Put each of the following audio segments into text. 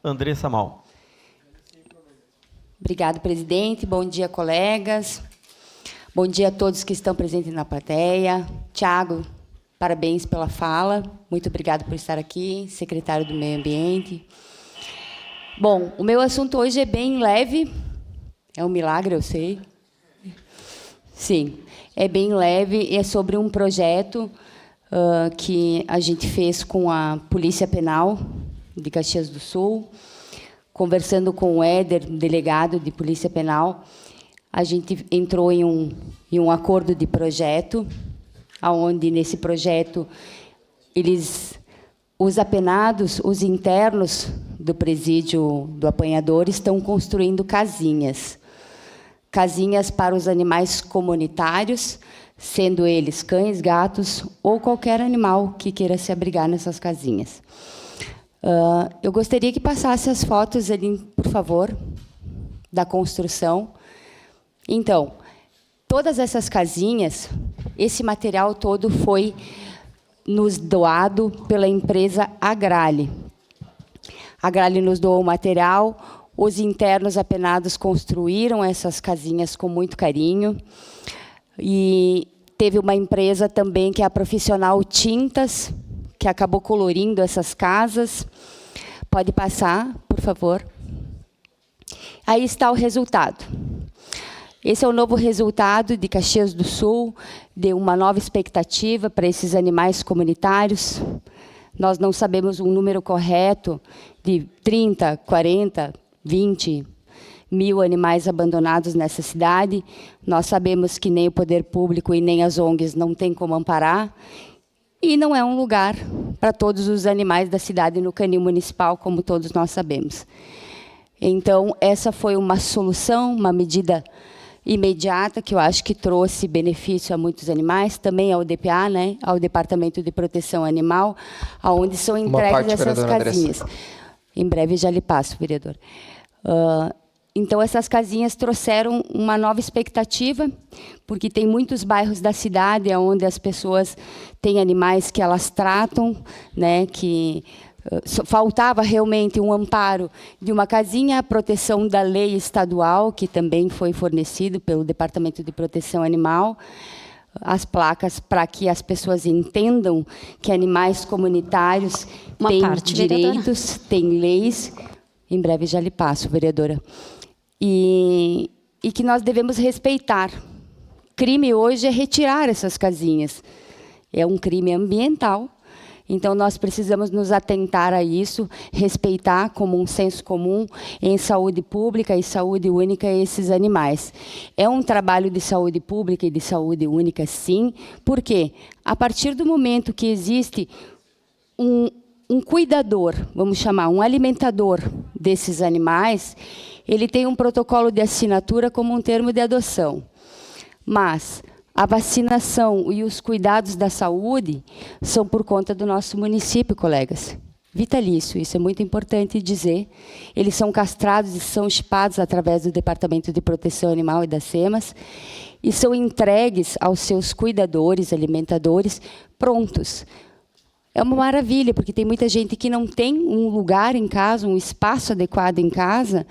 Andressa Mal. Obrigado, presidente. Bom dia, colegas. Bom dia a todos que estão presentes na plateia. Tiago, parabéns pela fala. Muito obrigado por estar aqui, secretário do Meio Ambiente. Bom, o meu assunto hoje é bem leve. É um milagre, eu sei. Sim, é bem leve e é sobre um projeto que a gente fez com a Polícia Penal de Caxias do Sul, conversando com o Éder, delegado de Polícia Penal. A gente entrou em um acordo de projeto, onde, nesse projeto, os apenados, os internos do presídio do apanhador, estão construindo casinhas. Casinhas para os animais comunitários, sendo eles cães, gatos ou qualquer animal que queira se abrigar nessas casinhas. Eu gostaria que passasse as fotos ali, por favor, da construção. Então, todas essas casinhas, esse material todo foi nos doado pela empresa Agrale. A Agrale nos doou o material, os internos apenados construíram essas casinhas com muito carinho. E teve uma empresa também, que é a Profissional Tintas, que acabou colorindo essas casas. Pode passar, por favor. Aí está o resultado. Esse é o novo resultado de Caxias do Sul, de uma nova expectativa para esses animais comunitários. Nós não sabemos um número correto de 30, 40, 20 mil animais abandonados nessa cidade. Nós sabemos que nem o poder público e nem as ONGs não têm como amparar. E não é um lugar para todos os animais da cidade no canil municipal, como todos nós sabemos. Então, essa foi uma solução, uma medida imediata, que eu acho que trouxe benefício a muitos animais, também ao DPA, né, ao Departamento de Proteção Animal, onde são entregues essas casinhas. Em breve já lhe passo, vereador. Então, essas casinhas trouxeram uma nova expectativa, porque tem muitos bairros da cidade onde as pessoas têm animais que elas tratam, né, que faltava realmente um amparo de uma casinha, a proteção da lei estadual, que também foi fornecido pelo Departamento de Proteção Animal, as placas para que as pessoas entendam que animais comunitários têm direitos, têm leis. Em breve já lhe passo, vereadora. E que nós devemos respeitar. Crime hoje é retirar essas casinhas. É um crime ambiental. Então, nós precisamos nos atentar a isso, respeitar como um senso comum em saúde pública e saúde única esses animais. É um trabalho de saúde pública e de saúde única, sim, porque, a partir do momento que existe um cuidador, vamos chamar, um alimentador desses animais, ele tem um protocolo de assinatura como um termo de adoção. Mas a vacinação e os cuidados da saúde são por conta do nosso município, colegas. Vitalício, isso é muito importante dizer. Eles são castrados e são chipados através do Departamento de Proteção Animal e das SEMAS e são entregues aos seus cuidadores, alimentadores, prontos. É uma maravilha, porque tem muita gente que não tem um lugar em casa, um espaço adequado em casa,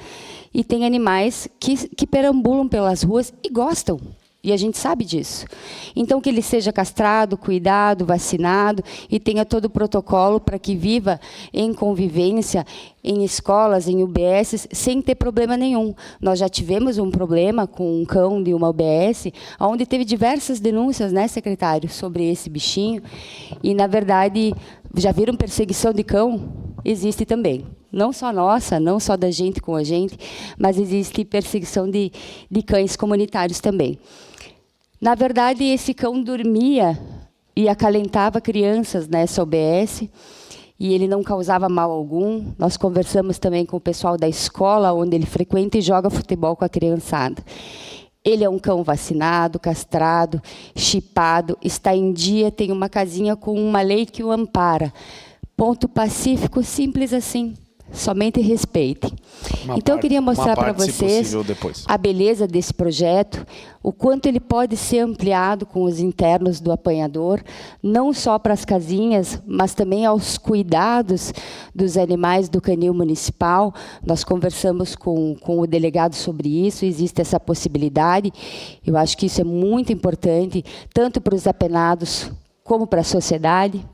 e tem animais que perambulam pelas ruas e gostam. E a gente sabe disso. Então, que ele seja castrado, cuidado, vacinado e tenha todo o protocolo para que viva em convivência, em escolas, em UBS, sem ter problema nenhum. Nós já tivemos um problema com um cão de uma UBS, onde teve diversas denúncias, né, secretário, sobre esse bichinho. E, na verdade, já viram perseguição de cão? Existe também. Não só nossa, não só da gente com a gente, mas existe perseguição de cães comunitários também. Na verdade, esse cão dormia e acalentava crianças nessa UBS, e ele não causava mal algum. Nós conversamos também com o pessoal da escola, onde ele frequenta e joga futebol com a criançada. Ele é um cão vacinado, castrado, chipado, está em dia, tem uma casinha com uma lei que o ampara. Ponto pacífico, simples assim. Somente respeitem. Então, eu queria mostrar para vocês a beleza desse projeto, o quanto ele pode ser ampliado com os internos do apanhador, não só para as casinhas, mas também aos cuidados dos animais do canil municipal. Nós conversamos com o delegado sobre isso, existe essa possibilidade. Eu acho que isso é muito importante, tanto para os apenados como para a sociedade.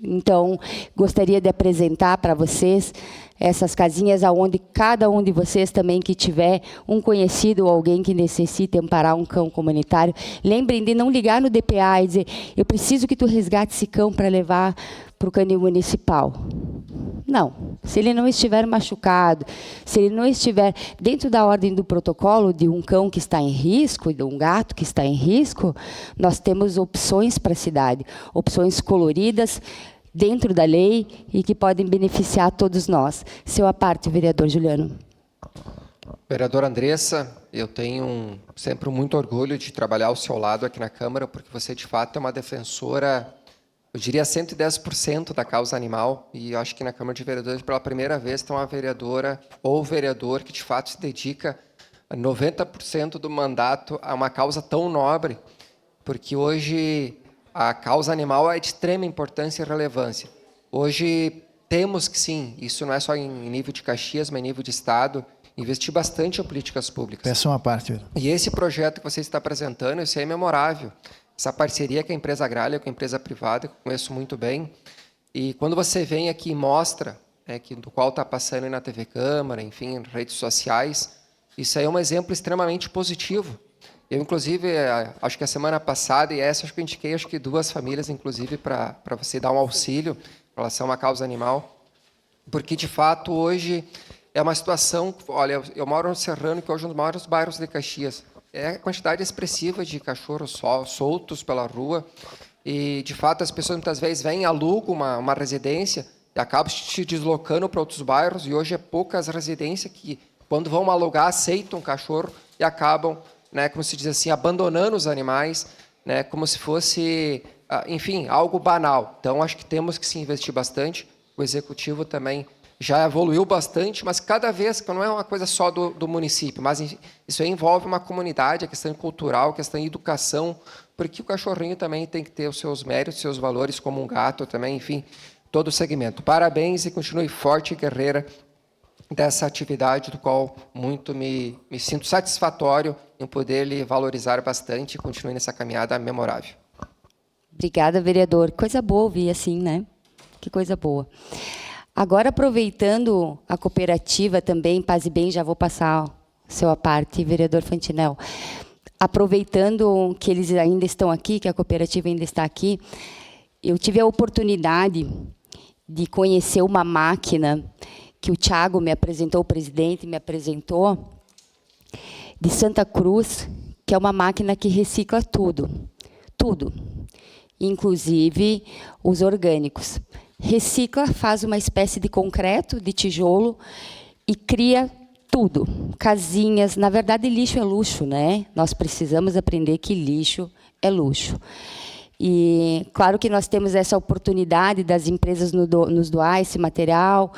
Então, gostaria de apresentar para vocês essas casinhas onde cada um de vocês também que tiver um conhecido ou alguém que necessite amparar um cão comunitário, lembrem de não ligar no DPA e dizer: eu preciso que tu resgate esse cão para levar para o canil municipal. Não. Se ele não estiver machucado, se ele não estiver dentro da ordem do protocolo de um cão que está em risco, de um gato que está em risco, nós temos opções para a cidade, opções coloridas, dentro da lei e que podem beneficiar todos nós. Seu à parte, vereador Juliano. Vereadora Andressa, eu tenho sempre muito orgulho de trabalhar ao seu lado aqui na Câmara, porque você, de fato, é uma defensora, eu diria 110% da causa animal, e eu acho que na Câmara de Vereadores, pela primeira vez, tem uma vereadora ou vereador que, de fato, se dedica a 90% do mandato a uma causa tão nobre, porque hoje a causa animal é de extrema importância e relevância. Hoje temos que, sim, isso não é só em nível de Caxias, mas em nível de Estado, investir bastante em políticas públicas. Peço uma parte. E esse projeto que você está apresentando, isso é memorável. Essa parceria com a empresa agrária, com a empresa privada, que eu conheço muito bem. E quando você vem aqui e mostra, do qual está passando aí na TV Câmara, enfim, em redes sociais, isso aí é um exemplo extremamente positivo. Eu, inclusive, acho que a semana passada, e essa acho que eu indiquei, acho que 2 famílias, inclusive, para você dar um auxílio em relação à causa animal, porque, de fato, hoje é uma situação... Olha, eu moro no Serrano, que hoje é um dos maiores bairros de Caxias. É a quantidade expressiva de cachorros soltos pela rua, e, de fato, as pessoas muitas vezes vêm, alugam uma residência e acabam se deslocando para outros bairros, e hoje é poucas residências que, quando vão alugar, aceitam um cachorro e acabam... como se diz assim, abandonando os animais, como se fosse, enfim, algo banal. Então, acho que temos que se investir bastante. O Executivo também já evoluiu bastante, mas cada vez, que não é uma coisa só do município, mas isso aí envolve uma comunidade, a questão cultural, a questão de educação, porque o cachorrinho também tem que ter os seus méritos, seus valores, como um gato também, enfim, todo o segmento. Parabéns e continue forte e guerreira dessa atividade, do qual muito me sinto satisfatório em poder lhe valorizar bastante e continuar nessa caminhada memorável. Obrigada, vereador. Coisa boa ouvir assim, né? Que coisa boa. Agora, aproveitando a cooperativa também, Paz e Bem, já vou passar o seu à parte, vereador Fantinel. Aproveitando que eles ainda estão aqui, que a cooperativa ainda está aqui, eu tive a oportunidade de conhecer uma máquina que o Thiago me apresentou, o presidente me apresentou, de Santa Cruz, que é uma máquina que recicla tudo, tudo, inclusive os orgânicos. Recicla, faz uma espécie de concreto, de tijolo, e cria tudo, casinhas. Na verdade, lixo é luxo, né? Nós precisamos aprender que lixo é luxo. E, claro que nós temos essa oportunidade das empresas nos doar esse material,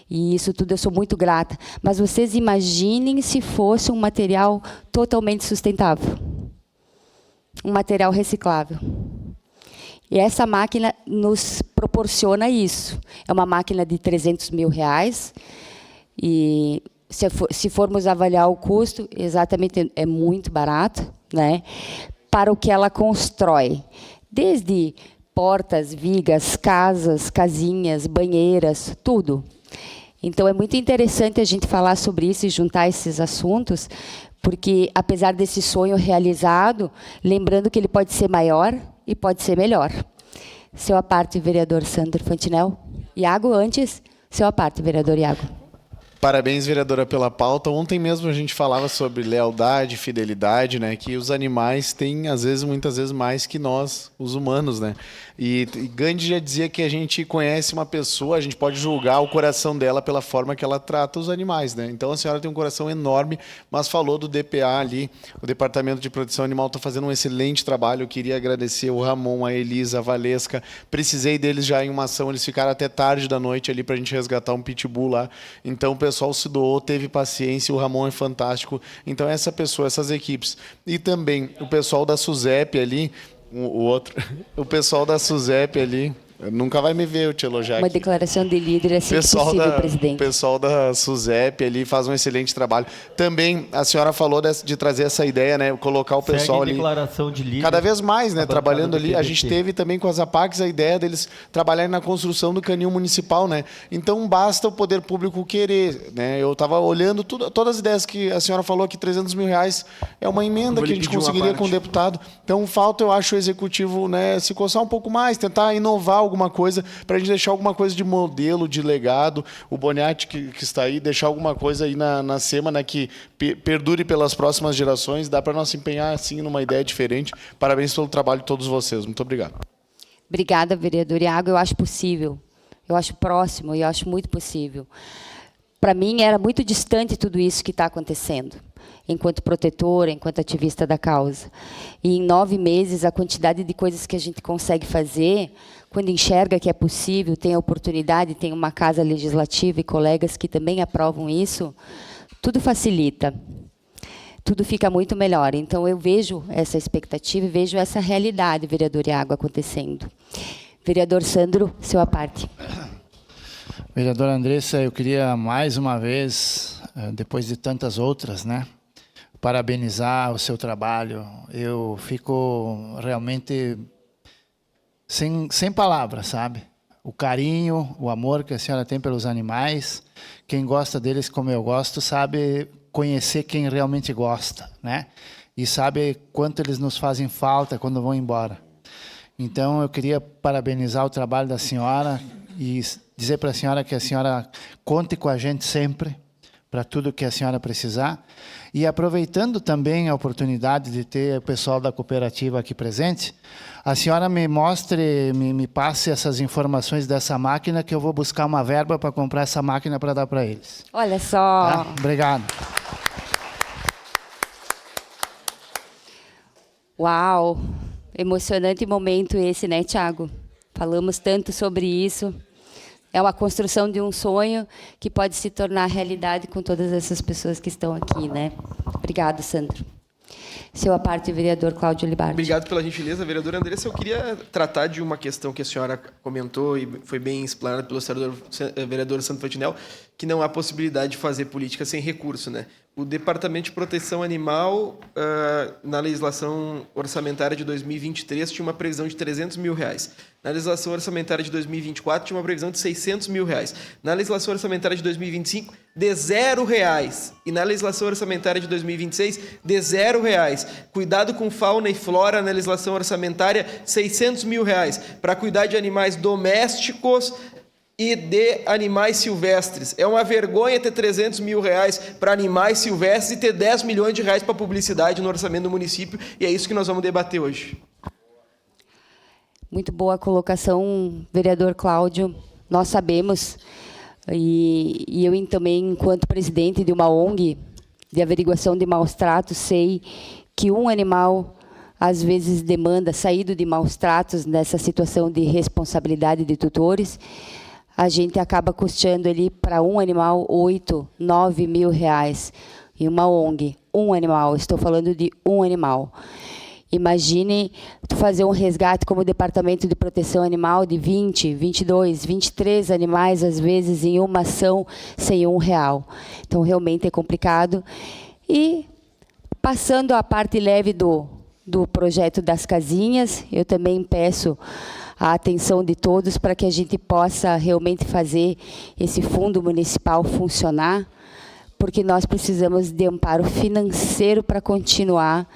e isso tudo eu sou muito grata. Mas vocês imaginem se fosse um material totalmente sustentável, um material reciclável. E essa máquina nos proporciona isso. É uma máquina de R$300 mil, e se formos avaliar o custo, exatamente é muito barato, né, para o que ela constrói. Desde portas, vigas, casas, casinhas, banheiras, tudo. Então, é muito interessante a gente falar sobre isso e juntar esses assuntos, porque, apesar desse sonho realizado, lembrando que ele pode ser maior e pode ser melhor. Seu à parte, vereador Sandro Fantinel. Iago, antes, seu à parte, vereador Iago. Parabéns, vereadora, pela pauta. Ontem mesmo a gente falava sobre lealdade, fidelidade, né? Que os animais têm, às vezes, muitas vezes, mais que nós, os humanos, né? E Gandhi já dizia que a gente conhece uma pessoa, a gente pode julgar o coração dela pela forma que ela trata os animais, né? Então, a senhora tem um coração enorme, mas falou do DPA ali, o Departamento de Proteção Animal está fazendo um excelente trabalho. Eu queria agradecer o Ramon, a Elisa, a Valesca. Precisei deles já em uma ação, eles ficaram até tarde da noite ali para a gente resgatar um pitbull lá. Então, pessoal, pessoal se doou, teve paciência, o Ramon é fantástico. Então, essa pessoa, essas equipes. E também o pessoal da SUSEP ali, o pessoal da SUSEP ali, nunca vai me ver eu te elogiar Uma aqui. declaração de líder é sempre possível, presidente. O pessoal da SUSEP ali faz um excelente trabalho. Também, a senhora falou de trazer essa ideia, né? Colocar o pessoal ali... declaração de líder. Cada vez mais, né? Trabalhando ali. A PDT. gente teve também com as APACs a ideia deles trabalharem na construção do canil municipal, né? Então, basta o poder público querer, né? Eu estava olhando todas as ideias que a senhora falou aqui, 300 mil reais é uma emenda que a gente conseguiria com o deputado. Então, falta, eu acho, o executivo, né, se coçar um pouco mais, tentar inovar alguma coisa, para a gente deixar alguma coisa de modelo, de legado. O Boniatti, que está aí, deixar alguma coisa aí na SEMA, né, que perdure pelas próximas gerações. Dá para nós empenhar, assim, numa ideia diferente. Parabéns pelo trabalho de todos vocês. Muito obrigado. Obrigada, vereador Iago. Eu acho possível, eu acho próximo e eu acho muito possível. Para mim, era muito distante tudo isso que está acontecendo, enquanto protetora, enquanto ativista da causa. E em 9 meses, a quantidade de coisas que a gente consegue fazer, quando enxerga que é possível, tem a oportunidade, tem uma casa legislativa e colegas que também aprovam isso, tudo facilita. Tudo fica muito melhor. Então, eu vejo essa expectativa e vejo essa realidade, vereador Iago, acontecendo. Vereador Sandro, seu à parte. Vereadora Andressa, eu queria mais uma vez, depois de tantas outras, né, parabenizar o seu trabalho. Eu fico realmente sem palavras, sabe? O carinho, o amor que a senhora tem pelos animais. Quem gosta deles como eu gosto sabe conhecer quem realmente gosta, né? E sabe quanto eles nos fazem falta quando vão embora. Então, eu queria parabenizar o trabalho da senhora e dizer para a senhora que a senhora conte com a gente sempre para tudo que a senhora precisar. E aproveitando também a oportunidade de ter o pessoal da cooperativa aqui presente, a senhora me mostre, me passe essas informações dessa máquina, que eu vou buscar uma verba para comprar essa máquina para dar para eles. Olha só. Tá? Obrigado. Uau! Emocionante momento esse, né, Tiago? Falamos tanto sobre isso. É uma construção de um sonho que pode se tornar realidade com todas essas pessoas que estão aqui, né? Obrigado, Sandro. Seu à parte, vereador Cláudio Libardi. Obrigado pela gentileza, vereadora Andressa. Eu queria tratar de uma questão que a senhora comentou e foi bem explanada pelo vereador Santo Fantinel, que não há possibilidade de fazer política sem recurso, né? O Departamento de Proteção Animal, na legislação orçamentária de 2023, tinha uma previsão de 300 mil reais. Na legislação orçamentária de 2024, tinha uma previsão de 600 mil reais. Na legislação orçamentária de 2025, de R$0. E na legislação orçamentária de 2026, de R$0. Cuidado com fauna e flora, na legislação orçamentária, 600 mil reais. Para cuidar de animais domésticos e de animais silvestres. É uma vergonha ter 300 mil reais para animais silvestres e ter 10 milhões de reais para publicidade no orçamento do município, e é isso que nós vamos debater hoje. Muito boa colocação, vereador Cláudio. Nós sabemos, e eu também, enquanto presidente de uma ONG de averiguação de maus-tratos, sei que um animal às vezes demanda, saído de maus-tratos nessa situação de responsabilidade de tutores, a gente acaba custeando ali para um animal 8, 9 mil reais. Em uma ONG, um animal, estou falando de um animal. Imagine tu fazer um resgate como o Departamento de Proteção Animal de 20, 22, 23 animais, às vezes, em uma ação sem R$1. Então, realmente é complicado. E, passando a parte leve do projeto das casinhas, eu também peço a atenção de todos para que a gente possa realmente fazer esse fundo municipal funcionar, porque nós precisamos de amparo financeiro para continuar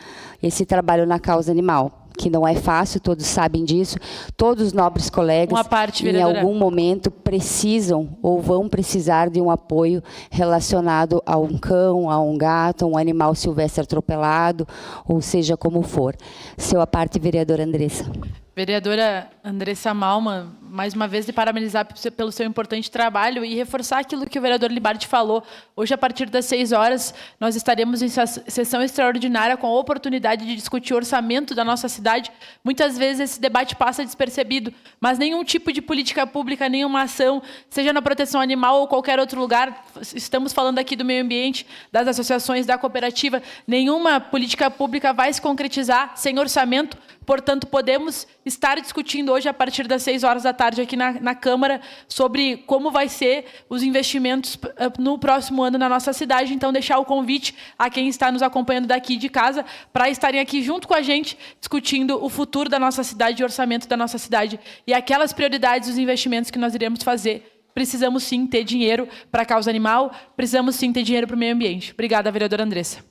esse trabalho na causa animal, que não é fácil, todos sabem disso. Todos os nobres colegas, em algum momento, precisam ou vão precisar de um apoio relacionado a um cão, a um gato, a um animal silvestre atropelado, ou seja como for. Seu à parte, vereadora Andressa. Vereadora Andressa Malman, mais uma vez, lhe parabenizar pelo seu importante trabalho e reforçar aquilo que o vereador Libardi falou. Hoje, a partir das 6 horas, nós estaremos em sessão extraordinária com a oportunidade de discutir o orçamento da nossa cidade. Muitas vezes esse debate passa despercebido, mas nenhum tipo de política pública, nenhuma ação, seja na proteção animal ou qualquer outro lugar, estamos falando aqui do meio ambiente, das associações, da cooperativa, nenhuma política pública vai se concretizar sem orçamento. Portanto, podemos estar discutindo hoje, a partir das 6 horas da tarde, aqui na Câmara, sobre como vai ser os investimentos no próximo ano na nossa cidade. Então, deixar o convite a quem está nos acompanhando daqui de casa para estarem aqui junto com a gente, discutindo o futuro da nossa cidade, o orçamento da nossa cidade e aquelas prioridades, os investimentos que nós iremos fazer. Precisamos, sim, ter dinheiro para a causa animal, precisamos, sim, ter dinheiro para o meio ambiente. Obrigada, vereadora Andressa.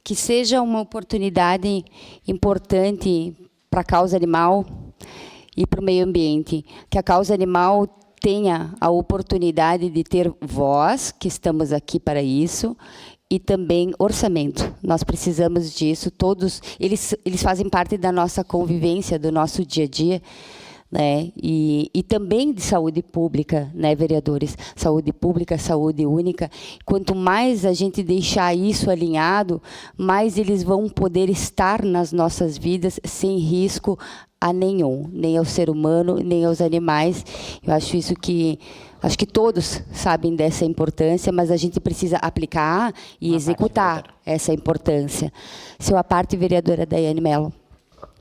Que seja uma oportunidade importante para a causa animal e para o meio ambiente. Que a causa animal tenha a oportunidade de ter voz, que estamos aqui para isso, e também orçamento. Nós precisamos disso, todos, eles fazem parte da nossa convivência, do nosso dia a dia, né? E também de saúde pública, né, vereadores? Saúde pública, saúde única. Quanto mais a gente deixar isso alinhado, mais eles vão poder estar nas nossas vidas sem risco a nenhum, nem ao ser humano, nem aos animais. Eu acho acho que todos sabem dessa importância, mas a gente precisa aplicar e executar essa importância. Seu à parte, vereadora Daiane Mello.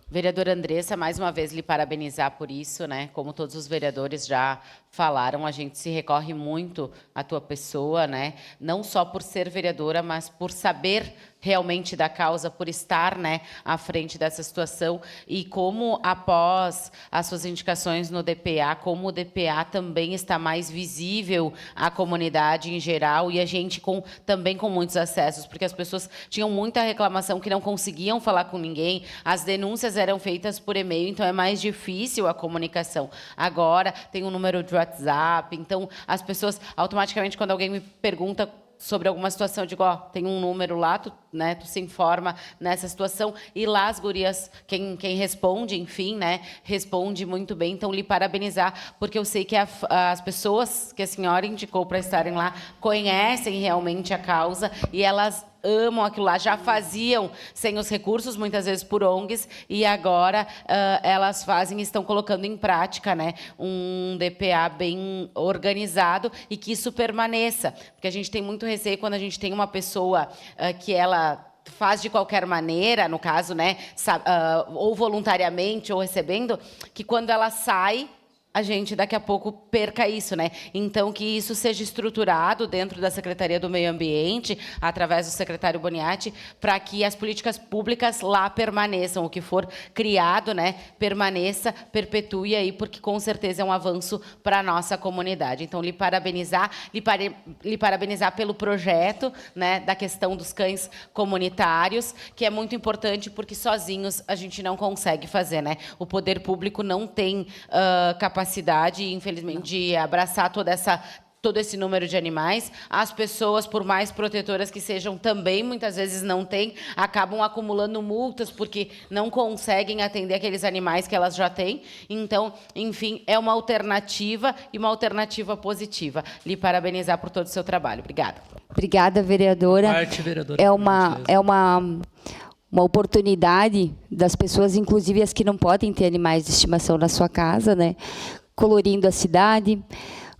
Vereadora Andressa, mais uma vez lhe parabenizar por isso, né? Como todos os vereadores já falaram, a gente se recorre muito à tua pessoa, né? Não só por ser vereadora, mas por saber realmente da causa, por estar, né, à frente dessa situação e como, após as suas indicações no DPA, como o DPA também está mais visível à comunidade em geral e a gente também com muitos acessos, porque as pessoas tinham muita reclamação que não conseguiam falar com ninguém, as denúncias eram feitas por e-mail, então é mais difícil a comunicação. Agora tem um número de WhatsApp, então as pessoas, automaticamente, quando alguém me pergunta sobre alguma situação, eu digo, ó, tem um número lá, tu se informa nessa situação, e lá as gurias, quem responde, enfim, né, responde muito bem, então lhe parabenizar, porque eu sei que as pessoas que a senhora indicou para estarem lá conhecem realmente a causa e elas amam aquilo lá, já faziam sem os recursos, muitas vezes por ONGs, e agora elas fazem e estão colocando em prática, né, um DPA bem organizado e que isso permaneça, porque a gente tem muito receio quando a gente tem uma pessoa que ela faz de qualquer maneira, no caso, né, ou voluntariamente ou recebendo, que quando ela sai, a gente daqui a pouco perca isso, né? Então, que isso seja estruturado dentro da Secretaria do Meio Ambiente, através do secretário Boniati, para que as políticas públicas lá permaneçam, o que for criado, né, permaneça, perpetue aí, porque com certeza é um avanço para a nossa comunidade. Então, lhe parabenizar pelo projeto, né, da questão dos cães comunitários, que é muito importante, porque sozinhos a gente não consegue fazer, né? O poder público não tem capacidade, infelizmente, de abraçar todo esse número de animais. As pessoas, por mais protetoras que sejam, também muitas vezes não têm, acabam acumulando multas porque não conseguem atender aqueles animais que elas já têm. Então, enfim, é uma alternativa e uma alternativa positiva. Lhe parabenizar por todo o seu trabalho. Obrigada. Obrigada, vereadora. Vereadora. É uma oportunidade das pessoas, inclusive as que não podem ter animais de estimação na sua casa, né? Colorindo a cidade,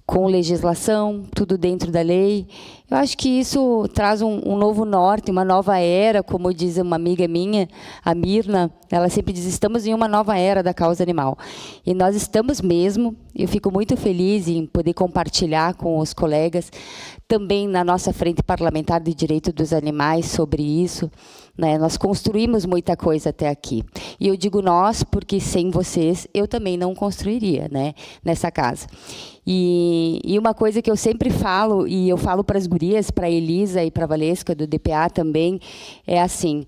com legislação, tudo dentro da lei. Eu acho que isso traz um novo norte, uma nova era, como diz uma amiga minha, a Mirna, ela sempre diz, estamos em uma nova era da causa animal. E nós estamos mesmo, eu fico muito feliz em poder compartilhar com os colegas, também na nossa frente parlamentar de direito dos animais sobre isso, né? Nós construímos muita coisa até aqui. E eu digo nós, porque sem vocês eu também não construiria, né, nessa casa. E uma coisa que eu sempre falo, e eu falo para as gurias, para a Elisa e para a Valesca, do DPA também, é assim,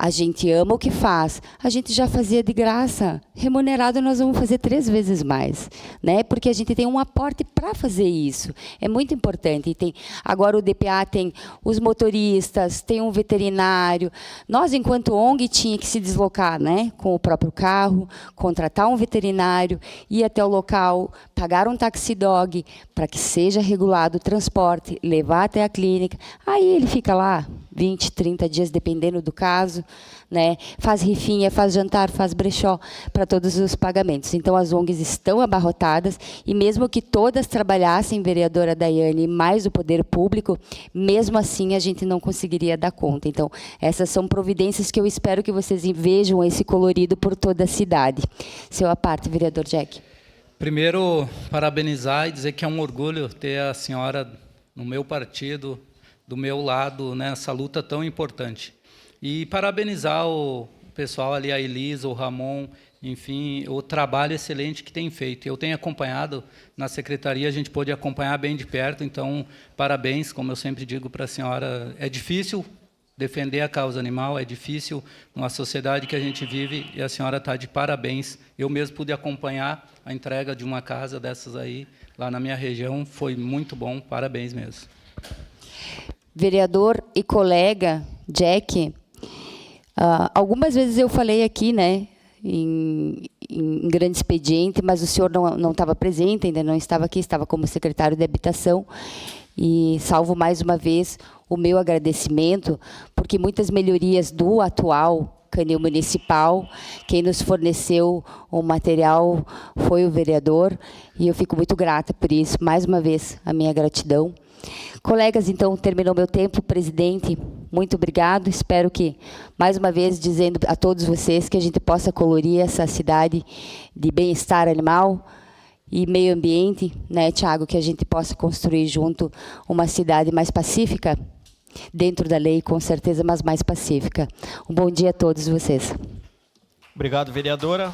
A gente ama o que faz. A gente já fazia de graça. Remunerado nós vamos fazer 3 vezes mais, né? Porque a gente tem um aporte para fazer isso. É muito importante. E tem, agora o DPA tem os motoristas, tem um veterinário. Nós, enquanto ONG, tinha que se deslocar, né? Com o próprio carro, contratar um veterinário, ir até o local, pagar um taxi-dog para que seja regulado o transporte, levar até a clínica. Aí ele fica lá 20, 30 dias, dependendo do caso, né? Faz rifinha, faz jantar, faz brechó para todos os pagamentos. Então, as ONGs estão abarrotadas e mesmo que todas trabalhassem, vereadora Daiane, mais o poder público, mesmo assim a gente não conseguiria dar conta. Então, essas são providências que eu espero que vocês vejam esse colorido por toda a cidade. Seu à parte, vereador Jack. Primeiro, parabenizar e dizer que é um orgulho ter a senhora no meu partido, do meu lado, nessa luta tão importante. E parabenizar o pessoal ali, a Elisa, o Ramon, enfim, o trabalho excelente que tem feito. Eu tenho acompanhado na secretaria, a gente pôde acompanhar bem de perto, então, parabéns, como eu sempre digo para a senhora, é difícil defender a causa animal, é difícil numa sociedade que a gente vive, e a senhora está de parabéns. Eu mesmo pude acompanhar a entrega de uma casa dessas aí, lá na minha região, foi muito bom, parabéns mesmo. Vereador e colega Jack, algumas vezes eu falei aqui, né, em grande expediente, mas o senhor não estava presente, ainda não estava aqui, estava como secretário de Habitação, e salvo mais uma vez o meu agradecimento, porque muitas melhorias do atual Canil Municipal, quem nos forneceu o material foi o vereador, e eu fico muito grata por isso, mais uma vez, a minha gratidão. Colegas, então, terminou meu tempo. Presidente, muito obrigado. Espero que, mais uma vez, dizendo a todos vocês que a gente possa colorir essa cidade de bem-estar animal e meio ambiente, né, Thiago, que a gente possa construir junto uma cidade mais pacífica, dentro da lei, com certeza, mas mais pacífica. Um bom dia a todos vocês. Obrigado, vereadora.